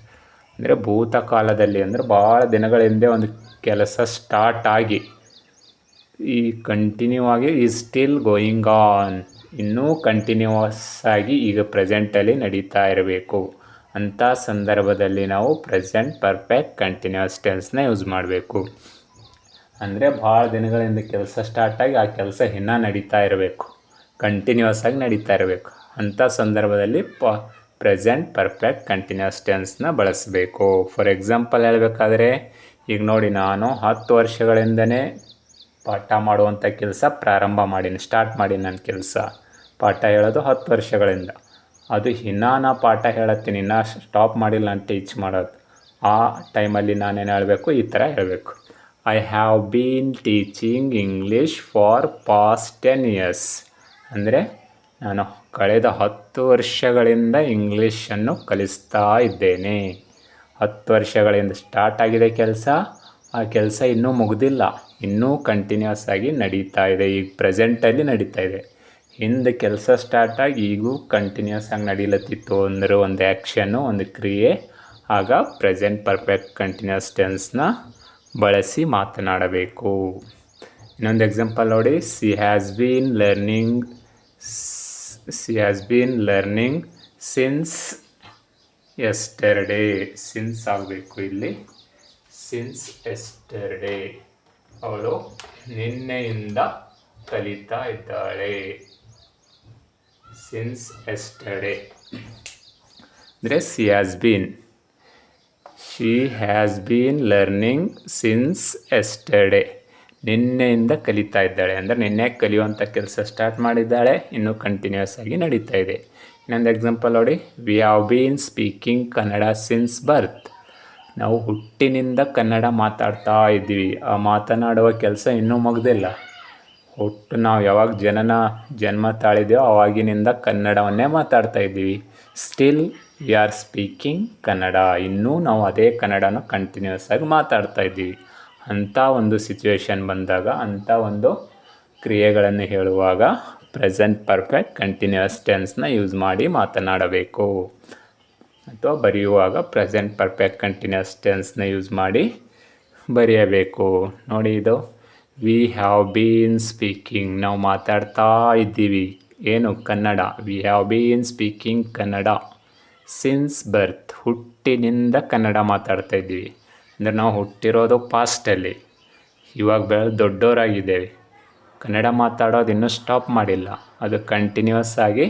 ಅಂದರೆ ಭೂತಕಾಲದಲ್ಲಿ, ಅಂದರೆ ಭಾಳ ದಿನಗಳ ಹಿಂದೆ ಒಂದು ಕೆಲಸ ಸ್ಟಾರ್ಟ್ ಆಗಿ ಈ ಕಂಟಿನ್ಯೂ ಆಗಿ ಈಸ್ ಸ್ಟಿಲ್ ಗೋಯಿಂಗ್ ಆನ್, ಇನ್ನೂ ಕಂಟಿನ್ಯೂಸ್ ಆಗಿ ಈಗ ಪ್ರೆಸೆಂಟಲ್ಲಿ ನಡೀತಾ ಇರಬೇಕು. ಅಂಥ ಸಂದರ್ಭದಲ್ಲಿ ನಾವು ಪ್ರೆಸೆಂಟ್ ಪರ್ಫೆಕ್ಟ್ ಕಂಟಿನ್ಯೂಸ್ ಟೆನ್ಸ್ನ ಯೂಸ್ ಮಾಡಬೇಕು. ಅಂದರೆ ಭಾಳ ದಿನಗಳಿಂದ ಕೆಲಸ ಸ್ಟಾರ್ಟಾಗಿ ಆ ಕೆಲಸ ಇನ್ನೂ ನಡೀತಾ ಇರಬೇಕು, ಕಂಟಿನ್ಯೂಸ್ ಆಗಿ ನಡೀತಾ ಇರಬೇಕು. ಅಂಥ ಸಂದರ್ಭದಲ್ಲಿ ಪ್ರೆಸೆಂಟ್ ಪರ್ಫೆಕ್ಟ್ ಕಂಟಿನ್ಯೂಸ್ ಟೆನ್ಸ್ನ ಬಳಸಬೇಕು. ಫಾರ್ ಎಕ್ಸಾಂಪಲ್ ಹೇಳಬೇಕಾದ್ರೆ ಈಗ ನೋಡಿ, ನಾನು 10 ವರ್ಷಗಳಿಂದನೇ ಪಾಠ ಮಾಡುವಂಥ ಕೆಲಸ ಪ್ರಾರಂಭ ಮಾಡೀನಿ, ಸ್ಟಾರ್ಟ್ ಮಾಡೀನಿ. ನನ್ನ ಕೆಲಸ ಪಾಠ ಹೇಳೋದು 10 ವರ್ಷಗಳಿಂದ. ಅದು ಇನ್ನೂ ನಾ ಪಾಠ ಹೇಳತ್ತೀನಿ, ಇನ್ನೂ ಸ್ಟಾಪ್ ಮಾಡಿಲ್ಲ ನಾನು ಟೀಚ್ ಮಾಡೋದು. ಆ ಟೈಮಲ್ಲಿ ನಾನೇನು ಹೇಳಬೇಕು, ಈ ಥರ ಹೇಳಬೇಕು, I have bean teaching English for past 10 years. ಅಂದರೆ ನಾನು ಕಳೆದ 10 ವರ್ಷಗಳಿಂದ ಇಂಗ್ಲೀಷನ್ನು ಕಲಿಸ್ತಾ ಇದ್ದೇನೆ. 10 ವರ್ಷಗಳಿಂದ ಸ್ಟಾರ್ಟ್ ಆಗಿದೆ ಕೆಲಸ, ಆ ಕೆಲಸ ಇನ್ನೂ ಮುಗಿದಿಲ್ಲ, ಇನ್ನೂ ಕಂಟಿನ್ಯೂಸ್ ಆಗಿ ನಡೀತಾ ಇದೆ, ಈಗ ಪ್ರೆಸೆಂಟಲ್ಲಿ ನಡೀತಾ ಇದೆ. ಹಿಂದೆ ಕೆಲಸ ಸ್ಟಾರ್ಟಾಗಿ ಈಗೂ ಕಂಟಿನ್ಯೂಸ್ ಆಗಿ ನಡೀಲತ್ತಿತ್ತು ಅಂದರೆ ಒಂದು ಆ್ಯಕ್ಷನ್ನು, ಒಂದು ಕ್ರಿಯೆ, ಆಗ ಪ್ರೆಸೆಂಟ್ ಪರ್ಫೆಕ್ಟ್ ಕಂಟಿನ್ಯೂಸ್ ಟೆನ್ಸ್ನ ಬಳಸಿ ಮಾತನಾಡಬೇಕು. ಇನ್ನೊಂದು ಎಕ್ಸಾಂಪಲ್ ನೋಡಿ, C has been learning since yesterday. Since ಆಗಬೇಕು ಇಲ್ಲಿ, ಸಿನ್ಸ್ ಎಸ್ಟರ್ಡೇ, ಅವಳು ನಿನ್ನೆಯಿಂದ ಕಲಿತಾ ಇದ್ದಾಳೆ. ಸಿನ್ಸ್ ಎಸ್ಟರ್ಡೇ ಅಂದರೆ she has been learning since yesterday, ನಿನ್ನೆಯಿಂದ ಕಲಿತಾ ಇದ್ದಾಳೆ. ಅಂದರೆ ನಿನ್ನೆ ಕಲಿಯುವಂಥ ಕೆಲಸ ಸ್ಟಾರ್ಟ್ ಮಾಡಿದ್ದಾಳೆ, ಇನ್ನೂ ಕಂಟಿನ್ಯೂಸ್ ಆಗಿ ನಡೀತಾ ಇದೆ. ಇನ್ನೊಂದು ಎಕ್ಸಾಂಪಲ್ ನೋಡಿ, we have been speaking Kannada since birth. ನಾವು ಹುಟ್ಟಿನಿಂದ ಕನ್ನಡ ಮಾತಾಡ್ತಾ ಇದ್ದೀವಿ, ಆ ಮಾತನಾಡುವ ಕೆಲಸ ಇನ್ನೂ ಮುಗ್ದಿಲ್ಲ. ನಾವು ಯಾವಾಗ ಜನ್ಮ ತಾಳಿದೆಯೋ ಆವಾಗಿನಿಂದ ಕನ್ನಡವನ್ನೇ ಮಾತಾಡ್ತಾ ಇದ್ದೀವಿ. Still we are speaking Kannada, ಇನ್ನೂ ನಾವು ಅದೇ ಕನ್ನಡನ ಕಂಟಿನ್ಯೂಸ್ ಆಗಿ ಮಾತಾಡ್ತಾ ಇದ್ದೀವಿ. ಅಂಥ ಒಂದು ಸಿಚುವೇಶನ್ ಬಂದಾಗ, ಅಂಥ ಒಂದು ಕ್ರಿಯೆಗಳನ್ನು ಹೇಳುವಾಗ ಪ್ರೆಸೆಂಟ್ ಪರ್ಫೆಕ್ಟ್ ಕಂಟಿನ್ಯೂಸ್ ಟೆನ್ಸ್ನ ಯೂಸ್ ಮಾಡಿ ಮಾತನಾಡಬೇಕು. ಅಥವಾ ಬರೆಯುವಾಗ ಪ್ರೆಸೆಂಟ್ ಪರ್ಫೆಕ್ಟ್ ಕಂಟಿನ್ಯೂಸ್ ಟೆನ್ಸ್ನ ಯೂಸ್ ಮಾಡಿ ಬರೆಯಬೇಕು. ನೋಡಿ, ಇದು ವಿ ಹ್ಯಾವ್ ಬೀನ್ ಸ್ಪೀಕಿಂಗ್, ನಾವು ಮಾತಾಡ್ತಾ ಇದ್ದೀವಿ ಏನು, Kannada. We have been speaking Kannada since birth, ಹುಟ್ಟಿನಿಂದ ಕನ್ನಡ ಮಾತಾಡ್ತಾ ಇದ್ದೀವಿ. ಅಂದರೆ ನಾವು ಹುಟ್ಟಿರೋದು ಪಾಸ್ಟಲ್ಲಿ, ಇವಾಗ ದೊಡ್ಡವರಾಗಿದ್ದೇವೆ. ಕನ್ನಡ ಮಾತಾಡೋದು ಇನ್ನೂ ಸ್ಟಾಪ್ ಮಾಡಿಲ್ಲ, ಅದು ಕಂಟಿನ್ಯೂಸ್ ಆಗಿ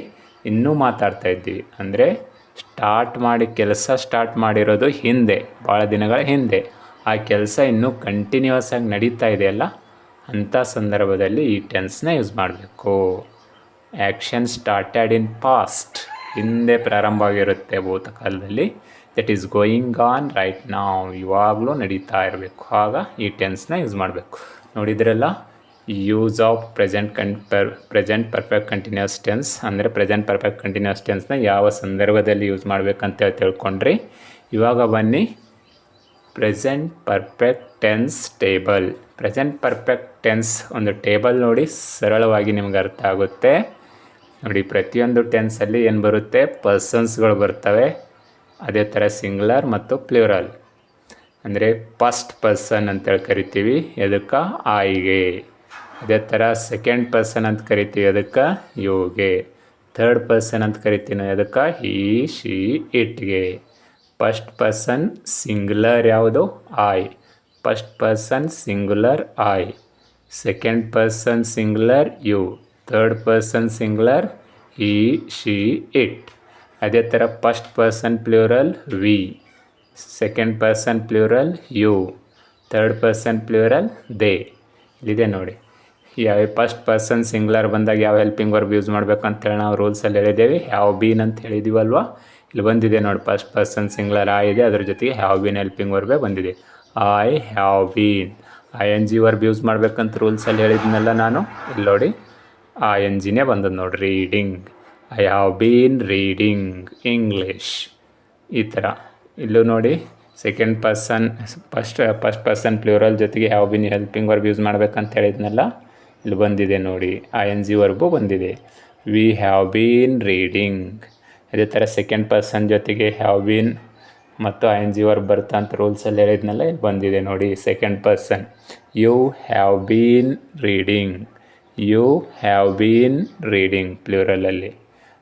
ಇನ್ನೂ ಮಾತಾಡ್ತಾ ಇದ್ದೀವಿ. ಅಂದರೆ ಕೆಲಸ ಸ್ಟಾರ್ಟ್ ಮಾಡಿರೋದು ಹಿಂದೆ, ಭಾಳ ದಿನಗಳ ಹಿಂದೆ, ಆ ಕೆಲಸ ಇನ್ನೂ ಕಂಟಿನ್ಯೂಸ್ ಆಗಿ ನಡೀತಾ ಇದೆಯಲ್ಲ, ಅಂಥ ಸಂದರ್ಭದಲ್ಲಿ ಈ ಟೆನ್ಸ್ನ ಯೂಸ್ ಮಾಡಬೇಕು. ಆ್ಯಕ್ಷನ್ ಸ್ಟಾರ್ಟೆಡ್ ಇನ್ ಪಾಸ್ಟ್, ಹಿಂದೆ ಪ್ರಾರಂಭ ಆಗಿರುತ್ತೆ ಭೂತಕಾಲದಲ್ಲಿ. That is going on right now, ಇವಾಗಲೂ ನಡೀತಾ ಇರಬೇಕು, ಆಗ ಈ ಟೆನ್ಸ್ನ ಯೂಸ್ ಮಾಡಬೇಕು. ನೋಡಿದ್ರಲ್ಲ, use of present perfect continuous tense ಅಂದರೆ ಪ್ರೆಸೆಂಟ್ ಪರ್ಫೆಕ್ಟ್ ಕಂಟಿನ್ಯೂಸ್ ಟೆನ್ಸ್ನ ಯಾವ ಸಂದರ್ಭದಲ್ಲಿ ಯೂಸ್ ಮಾಡಬೇಕಂತ ತಿಳ್ಕೊಂಡ್ರಿ. ಇವಾಗ ಬನ್ನಿ present perfect tense table. Present perfect tense ಒಂದು ಟೇಬಲ್ ನೋಡಿ, ಸರಳವಾಗಿ ನಿಮ್ಗೆ ಅರ್ಥ ಆಗುತ್ತೆ. ನೋಡಿ, ಪ್ರತಿಯೊಂದು ಟೆನ್ಸಲ್ಲಿ ಏನು ಬರುತ್ತೆ, ಪರ್ಸನ್ಸ್ಗಳು ಬರ್ತವೆ. ಅದೇ ಥರ ಸಿಂಗ್ಯುಲರ್ ಮತ್ತು ಪ್ಲೂರಲ್. ಅಂದರೆ ಫಸ್ಟ್ ಪರ್ಸನ್ ಅಂತೇಳಿ ಕರಿತೀವಿ, ಎದಕ್ಕೆ, ಆಯಿಗೆ. ಅದೇ ಥರ ಸೆಕೆಂಡ್ ಪರ್ಸನ್ ಅಂತ ಕರಿತೀವಿ, ಅದಕ್ಕೆ ಯುಗೆ. ಥರ್ಡ್ ಪರ್ಸನ್ ಅಂತ ಕರಿತೀವಿ, ಅದಕ್ಕೆ ಹಿ, ಶಿ, ಇಟ್ಗೆ. ಫಸ್ಟ್ ಪರ್ಸನ್ ಸಿಂಗ್ಯುಲರ್ ಯಾವುದು, I. First person singular I. Second person singular you. Third person singular he she it. ಅದೇ ಥರ first person plural we, second person plural you, third person plural they. ಇಲ್ಲಿದೆ ನೋಡಿ. ಯಾವ first person singular ಬಂದಾಗ ಯಾವ helping verb use ಮಾಡಬೇಕು ಅಂತೇಳಿ ನಾವು ರೂಲ್ಸಲ್ಲಿ ಹೇಳಿದ್ದೇವೆ. ಹ್ಯಾವ್ ಬೀನ್ ಅಂತ ಹೇಳಿದ್ದೀವಲ್ವ, ಇಲ್ಲಿ ಬಂದಿದೆ ನೋಡಿ. ಫಸ್ಟ್ ಪರ್ಸನ್ ಸಿಂಗ್ಯುಲರ್ ಐ ಇದೆ, ಅದ್ರ ಜೊತೆಗೆ ಹ್ಯಾವ್ ಬೀನ್ ಹೆಲ್ಪಿಂಗ್ ವರ್ಬೇ ಬಂದಿದೆ. I have bean. I N G verb use ಮಾಡ್ಬೇಕಂತ ರೂಲ್ಸಲ್ಲಿ ಹೇಳಿದ್ನಲ್ಲ ನಾನು, ಇಲ್ಲಿ ನೋಡಿ ಐ ಎನ್ ಜಿನೇ ಬಂದದ್ದು ನೋಡಿ. Reading, I have been reading English. ಈ ಥರ ಇಲ್ಲೂ ನೋಡಿ, second person first person plural ಜೊತೆಗೆ have been helping verb use ಮಾಡ್ಬೇಕಂತ ಹೇಳಿದ್ನಲ್ಲ, ಇಲ್ಲಿ ಬಂದಿದೆ ನೋಡಿ. ಐ ಎನ್ ಜಿ ವರ್ಬು ಬಂದಿದೆ. We have been reading. ಅದೇ ಥರ ಸೆಕೆಂಡ್ ಪರ್ಸನ್ ಜೊತೆಗೆ ಹ್ಯಾವ್ ಬೀನ್ ಮತ್ತು ಐ ಎನ್ ಜಿ ವರ್ಬ್ ಬರ್ತಾ ಅಂತ ರೂಲ್ಸಲ್ಲಿ ಹೇಳಿದ್ನಲ್ಲ, ಇಲ್ಲಿ ಬಂದಿದೆ ನೋಡಿ. Second person you have been reading. You have been reading ಪ್ಲೂರಲಲ್ಲಿ.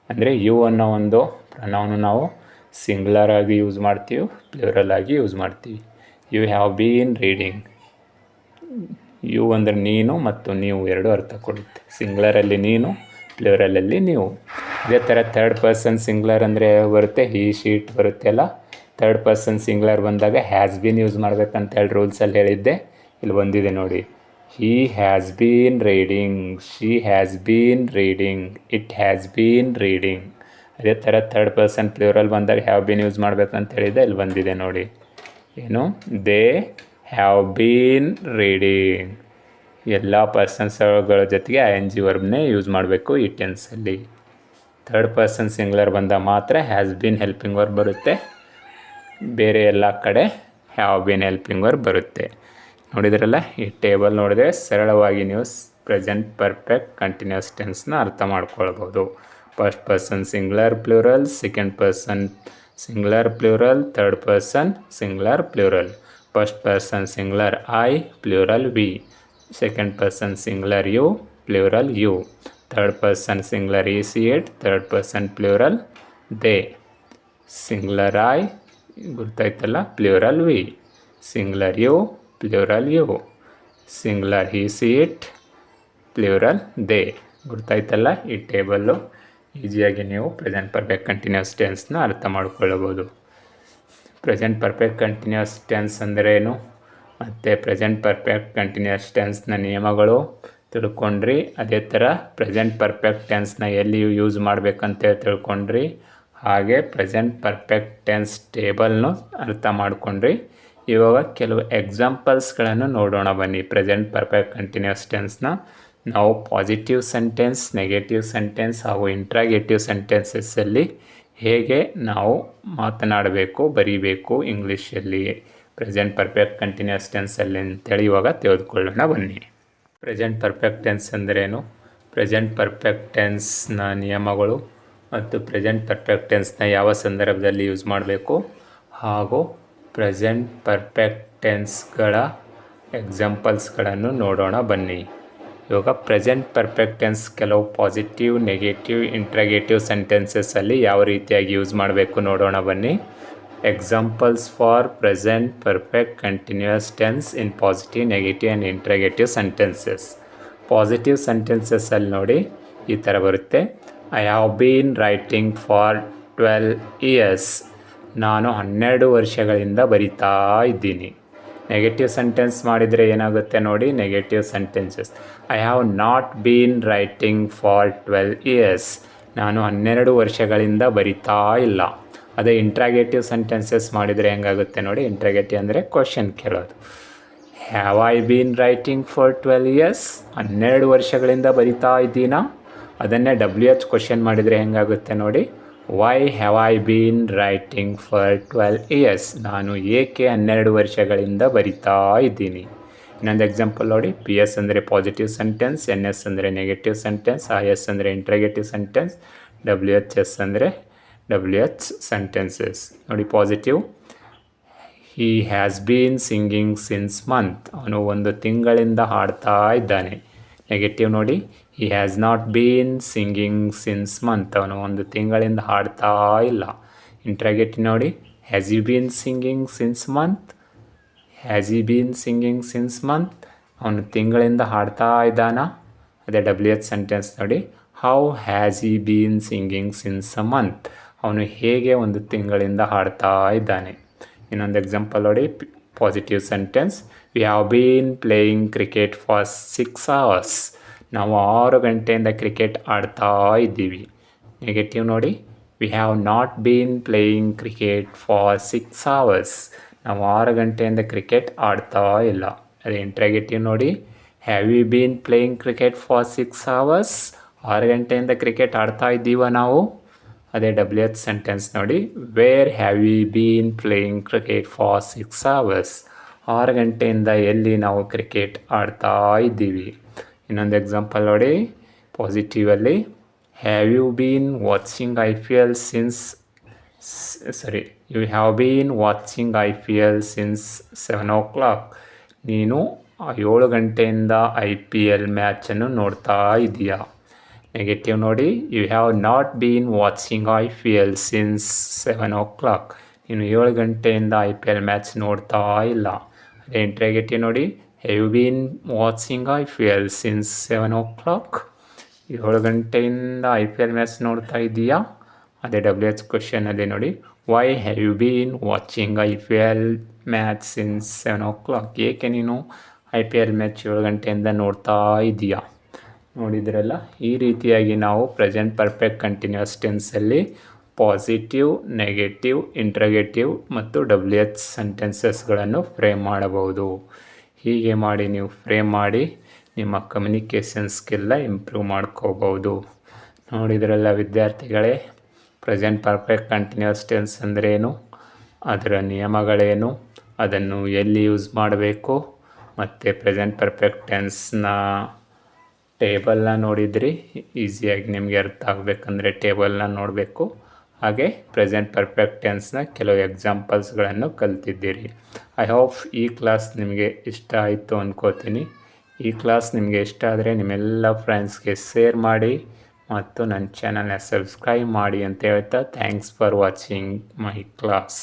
ಅಂದರೆ ಯು ಅನ್ನೋ ಒಂದು ಪ್ರನೌನು ನಾವು ಸಿಂಗ್ಯುಲರ್ ಆಗಿ ಯೂಸ್ ಮಾಡ್ತೀವಿ, ಪ್ಲೂರಲ್ ಆಗಿ ಯೂಸ್ ಮಾಡ್ತೀವಿ. You have been reading. You ಅಂದರೆ ನೀನು ಮತ್ತು ನೀವು ಎರಡು ಅರ್ಥ ಕೊಡುತ್ತೆ. ಸಿಂಗ್ಯುಲರಲ್ಲಿ ನೀನು, ಪ್ಲೂರಲಲ್ಲಿ ನೀವು. ಇದೇ ಥರ ಥರ್ಡ್ ಪರ್ಸನ್ ಸಿಂಗ್ಯುಲರ್ ಅಂದರೆ ಬರುತ್ತೆ, ಹಿ ಶೀಟ್ ಬರುತ್ತೆ ಅಲ್ಲ. ಥರ್ಡ್ ಪರ್ಸನ್ ಸಿಂಗ್ಯುಲರ್ ಬಂದಾಗ ಹ್ಯಾಸ್ ಬೀನ್ ಯೂಸ್ ಮಾಡ್ಬೇಕಂತ ಹೇಳಿ ರೂಲ್ಸಲ್ಲಿ ಹೇಳಿದ್ದೆ, ಇಲ್ಲಿ ಬಂದಿದೆ ನೋಡಿ. He has been reading, she has been reading, it has been reading. ಅದೇ ಥರ ಥರ್ಡ್ ಪರ್ಸನ್ ಪ್ಲೂರಲ್ ಬಂದಾಗ ಹ್ಯಾವ್ ಬೀನ್ ಯೂಸ್ ಮಾಡ್ಬೇಕಂತ ಹೇಳಿದ್ದೆ, ಇಲ್ಲಿ ಬಂದಿದೆ ನೋಡಿ. ಏನು, ದೇ ಹ್ಯಾವ್ ಬೀನ್ ರೀಡಿಂಗ್. ಎಲ್ಲ ಪರ್ಸನ್ಸ್ಗಳ ಜೊತೆಗೆ ಐ ಎನ್ ಜಿ ವರ್ಬ್ನೇ ಯೂಸ್ ಮಾಡಬೇಕು ಈ ಟೆನ್ಸಲ್ಲಿ. ಥರ್ಡ್ ಪರ್ಸನ್ ಸಿಂಗ್ಯುಲರ್ ಬಂದಾಗ ಮಾತ್ರ ಹ್ಯಾಸ್ ಬೀನ್ ಹೆಲ್ಪಿಂಗ್ ವರ್ಬ್ ಬರುತ್ತೆ, ಬೇರೆ ಎಲ್ಲ ಕಡೆ ಹ್ಯಾವ್ ಬೀನ್ ಹೆಲ್ಪಿಂಗ್ ವರ್ಬ್ ಬರುತ್ತೆ. ನೋಡಿದ್ರಲ್ಲ, ಈ ಟೇಬಲ್ ನೋಡಿದ್ರೆ ಸರಳವಾಗಿ ನೀವು ಪ್ರೆಸೆಂಟ್ ಪರ್ಫೆಕ್ಟ್ ಕಂಟಿನ್ಯೂಸ್ ಟೆನ್ಸ್ನ ಅರ್ಥ ಮಾಡ್ಕೊಳ್ಬೋದು. First person singular plural, second person singular plural, third person singular plural. First person singular I plural we, second person singular you plural you, third person singular he she it, third person plural they. Singular I ಗೊತ್ತಾಯ್ತಲ್ಲ, plural we. Singular you plural you, singular he she it plural they. ಗೊತ್ತಾಯ್ತಲ್ಲ ಈ table. ಈಸಿಯಾಗಿ ನೀವು present perfect continuous ಟೆನ್ಸ್ನ ಅರ್ಥ ಮಾಡ್ಕೊಳ್ಳಬಹುದು. Present perfect continuous tense ಅಂದ್ರೇನು ಮತ್ತು present perfect continuous ಟೆನ್ಸ್ನ ನಿಯಮಗಳು ತಿಳ್ಕೊಂಡ್ರಿ. ಅದೇ ಥರ ಪ್ರೆಸೆಂಟ್ ಪರ್ಫೆಕ್ಟ್ ಟೆನ್ಸ್ನ ಎಲ್ಲಿ ಯೂಸ್ ಮಾಡಬೇಕಂತ ತಿಳ್ಕೊಂಡ್ರಿ. ಹಾಗೆ ಪ್ರೆಸೆಂಟ್ ಪರ್ಫೆಕ್ಟ್ ಟೆನ್ಸ್ ಟೇಬಲ್ನು ಅರ್ಥ ಮಾಡ್ಕೊಂಡ್ರಿ. ಇವಾಗ ಕೆಲವು ಎಕ್ಸಾಂಪಲ್ಸ್ಗಳನ್ನು ನೋಡೋಣ ಬನ್ನಿ. ಪ್ರೆಸೆಂಟ್ ಪರ್ಫೆಕ್ಟ್ ಕಂಟಿನ್ಯೂಸ್ ಟೆನ್ಸ್ನ ನಾವು ಪಾಸಿಟಿವ್ ಸೆಂಟೆನ್ಸ್, ನೆಗೆಟಿವ್ ಸೆಂಟೆನ್ಸ್ ಹಾಗೂ ಇಂಟ್ರಾಗೇಟಿವ್ ಸೆಂಟೆನ್ಸಸ್ಸಲ್ಲಿ ಹೇಗೆ ನಾವು ಮಾತನಾಡಬೇಕು, ಬರೀಬೇಕು ಇಂಗ್ಲೀಷಲ್ಲಿ ಪ್ರೆಸೆಂಟ್ ಪರ್ಫೆಕ್ಟ್ ಕಂಟಿನ್ಯೂಸ್ ಟೆನ್ಸಲ್ಲಿ ಅಂತೇಳಿ ಇವಾಗ ತಿಳಿದುಕೊಳ್ಳೋಣ ಬನ್ನಿ. ಪ್ರೆಸೆಂಟ್ ಪರ್ಫೆಕ್ಟ್ ಟೆನ್ಸ್ ಅಂದ್ರೇನು, ಪ್ರೆಸೆಂಟ್ ಪರ್ಫೆಕ್ಟ್ ಟೆನ್ಸ್ನ ನಿಯಮಗಳು ಮತ್ತು ಪ್ರೆಸೆಂಟ್ ಪರ್ಫೆಕ್ಟ್ ಟೆನ್ಸ್ನ ಯಾವ ಸಂದರ್ಭದಲ್ಲಿ ಯೂಸ್ ಮಾಡಬೇಕು ಹಾಗೂ ಪ್ರೆಸೆಂಟ್ ಪರ್ಫೆಕ್ಟ್ ಟೆನ್ಸ್ಗಳ ಎಕ್ಸಾಂಪಲ್ಸ್ಗಳನ್ನು ನೋಡೋಣ ಬನ್ನಿ. ಇವಾಗ ಪ್ರೆಸೆಂಟ್ ಪರ್ಫೆಕ್ಟ್ ಟೆನ್ಸ್ ಕೆಲವು ಪಾಸಿಟಿವ್, ನೆಗೆಟಿವ್, ಇಂಟ್ರಾಗೇಟಿವ್ ಸೆಂಟೆನ್ಸಸ್ಸಲ್ಲಿ ಯಾವ ರೀತಿಯಾಗಿ ಯೂಸ್ ಮಾಡಬೇಕು ನೋಡೋಣ ಬನ್ನಿ. Examples for present perfect continuous tense in positive, negative and interrogative sentences. Positive ಸೆಂಟೆನ್ಸಸ್ಸಲ್ಲಿ ನೋಡಿ ಈ ಥರ ಬರುತ್ತೆ. I have been writing for 12 years. ನಾನು 12 ವರ್ಷಗಳಿಂದ ಬರಿತಾ ಇದ್ದೀನಿ. ನೆಗೆಟಿವ್ ಸೆಂಟೆನ್ಸ್ ಮಾಡಿದರೆ ಏನಾಗುತ್ತೆ ನೋಡಿ. Negative sentences, I have not bean writing for 12 years. ನಾನು 12 ವರ್ಷಗಳಿಂದ ಬರಿತಾ ಇಲ್ಲ. ಅದೇ ಇಂಟ್ರಾಗೇಟಿವ್ ಸೆಂಟೆನ್ಸಸ್ ಮಾಡಿದರೆ ಹೆಂಗಾಗುತ್ತೆ ನೋಡಿ. ಇಂಟ್ರಾಗೇಟಿವ್ ಅಂದರೆ ಕ್ವಶನ್ ಕೇಳೋದು. Have I been writing for 12 years? 12 ವರ್ಷಗಳಿಂದ ಬರಿತಾ ಇದ್ದೀನಾ? ಅದನ್ನೇ WH ಕ್ವಶನ್ ಮಾಡಿದರೆ ಹೆಂಗಾಗುತ್ತೆ ನೋಡಿ. Why have I been writing for 12 years? ನಾನು ಏಕೆ 12 ವರ್ಷಗಳಿಂದ ಬರಿತಾ ಇದ್ದೀನಿ. ಇನ್ನೊಂದು ಎಕ್ಸಾಂಪಲ್ ನೋಡಿ. PS ಅಂದರೆ ಪಾಸಿಟಿವ್ ಸೆಂಟೆನ್ಸ್, NS ಅಂದರೆ ನೆಗೆಟಿವ್ ಸೆಂಟೆನ್ಸ್, IS ಅಂದರೆ ಇಂಟ್ರಾಗೇಟಿವ್ ಸೆಂಟೆನ್ಸ್, WHS ಅಂದರೆ WH ಸೆಂಟೆನ್ಸಸ್. ನೋಡಿ positive, he has been singing since month. ಅವನು 1 ತಿಂಗಳಿಂದ ಹಾಡ್ತಾ ಇದ್ದಾನೆ. ನೆಗೆಟಿವ್ ನೋಡಿ, he has not been singing since month. ಅವನು 1 ತಿಂಗಳಿಂದ ಹಾಡ್ತಾ ಇಲ್ಲ. ಇಂಟ್ರಾಗೇಟಿವ್ ನೋಡಿ, has you been singing since month? Has you been singing since month? ಅವನು ತಿಂಗಳಿಂದ ಹಾಡ್ತಾ ಇದ್ದಾನಾ? ಅದೇ WH ಸೆಂಟೆನ್ಸ್ ನೋಡಿ, ಹೌ ಹ್ಯಾಸ್ ಈ bean singing since a month. ಅವನು ಹೇಗೆ ಒಂದು ತಿಂಗಳಿಂದ ಹಾಡ್ತಾ ಇದ್ದಾನೆ. ಇನ್ನೊಂದು ಎಕ್ಸಾಂಪಲ್ ನೋಡಿ, positive sentence. We have been playing cricket for 6 hours. ನಾವು 6 ಗಂಟೆಯಿಂದ ಕ್ರಿಕೆಟ್ ಆಡ್ತಾ ಇದ್ದೀವಿ. ನೆಗೆಟಿವ್ ನೋಡಿ, we have not bean playing cricket for 6 hours. ನಾವು 6 ಗಂಟೆಯಿಂದ ಕ್ರಿಕೆಟ್ ಆಡ್ತಾ ಇಲ್ಲ. ಅದೇ ಇಂಟ್ರಾಗೇಟಿವ್ ನೋಡಿ, have you been playing cricket for 6 hours. 6 ಗಂಟೆಯಿಂದ ಕ್ರಿಕೆಟ್ ಆಡ್ತಾ ಇದ್ದೀವ ನಾವು. ಅದೇ WH ಸೆಂಟೆನ್ಸ್ ನೋಡಿ, where have you been playing cricket for 6 hours. 6 ಗಂಟೆಯಿಂದ ಎಲ್ಲಿ ನಾವು ಕ್ರಿಕೆಟ್ ಆಡ್ತಾ ಇದ್ದೀವಿ. ಇನ್ನೊಂದು ಎಕ್ಸಾಂಪಲ್ ನೋಡಿ, ಪಾಸಿಟಿವಲ್ಲಿ, have you been watching IPL since you have been watching IPL since 7 o'clock. ನೀನು 7 ಗಂಟೆಯಿಂದ IPL ಮ್ಯಾಚನ್ನು ನೋಡ್ತಾ ಇದೆಯಾ. ನೆಗೆಟಿವ್ ನೋಡಿ, you have not been watching IPL since 7 o'clock. ನೀನು 7 ಗಂಟೆಯಿಂದ IPL ಮ್ಯಾಚ್ ನೋಡ್ತಾ ಇಲ್ಲ. ಅದೇ ಇಂಟ್ರಾಗೇಟಿವ್ ನೋಡಿ, have you been watching IPL since 7 o'clock. 7 ಗಂಟೆಯಿಂದ IPL ಮ್ಯಾಚ್ ನೋಡ್ತಾ ಇದೆಯಾ. ಅದೇ WH ಕ್ವಶನಲ್ಲಿ ನೋಡಿ, why have you been watching IPL match since 7 o'clock. ಏಕೆ ನೀನು IPL ಮ್ಯಾಚ್ 7 ಗಂಟೆಯಿಂದ ನೋಡ್ತಾ ಇದೆಯಾ. ನೋಡಿದ್ರಲ್ಲ, ಈ ರೀತಿಯಾಗಿ ನಾವು ಪ್ರೆಸೆಂಟ್ ಪರ್ಫೆಕ್ಟ್ ಕಂಟಿನ್ಯೂಸ್ ಟೆನ್ಸಲ್ಲಿ ಪಾಸಿಟಿವ್, ನೆಗೆಟಿವ್, ಇಂಟ್ರಾಗೇಟಿವ್ ಮತ್ತು WH ಸೆಂಟೆನ್ಸಸ್ಗಳನ್ನು ಫ್ರೇಮ್ ಮಾಡಬಹುದು. ಹೀಗೆ ಮಾಡಿ ನೀವು ಫ್ರೇಮ್ ಮಾಡಿ ನಿಮ್ಮ ಕಮ್ಯುನಿಕೇಷನ್ ಸ್ಕಿಲ್ನ ಇಂಪ್ರೂವ್ ಮಾಡ್ಕೋಬಹುದು. ನೋಡಿದ್ರಲ್ಲ ವಿದ್ಯಾರ್ಥಿಗಳೇ, ಪ್ರೆಸೆಂಟ್ ಪರ್ಫೆಕ್ಟ್ ಕಂಟಿನ್ಯೂಸ್ ಟೆನ್ಸ್ ಅಂದ್ರೇನು, ಅದರ ನಿಯಮಗಳೇನು, ಅದನ್ನು ಎಲ್ಲಿ ಯೂಸ್ ಮಾಡಬೇಕು, ಮತ್ತು ಪ್ರೆಸೆಂಟ್ ಪರ್ಫೆಕ್ಟ್ ಟೆನ್ಸ್ನ ಟೇಬಲ್ನ ನೋಡಿದ್ರಿ. ಈಸಿಯಾಗಿ ನಿಮಗೆ ಅರ್ಥ ಆಗಬೇಕಂದ್ರೆ ಟೇಬಲ್ನ ನೋಡಬೇಕು. ಹಾಗೆ ಪ್ರೆಸೆಂಟ್ ಪರ್ಫೆಕ್ಟ್ ಟೆನ್ಸ್ನ ಕೆಲವು ಎಕ್ಸಾಂಪಲ್ಸ್ಗಳನ್ನು ಕಲ್ತಿದ್ದೀರಿ. ಐ ಹೋಪ್ ಈ ಕ್ಲಾಸ್ ನಿಮಗೆ ಇಷ್ಟ ಆಯಿತು ಅಂದ್ಕೋತೀನಿ. ಈ ಕ್ಲಾಸ್ ನಿಮಗೆ ಇಷ್ಟ ಆದರೆ ನಿಮ್ಮೆಲ್ಲ ಫ್ರೆಂಡ್ಸ್ಗೆ ಶೇರ್ ಮಾಡಿ ಮತ್ತು ನನ್ನ ಚಾನಲ್ನ ಸಬ್ಸ್ಕ್ರೈಬ್ ಮಾಡಿ ಅಂತ ಹೇಳ್ತಾ, thanks for watching my class.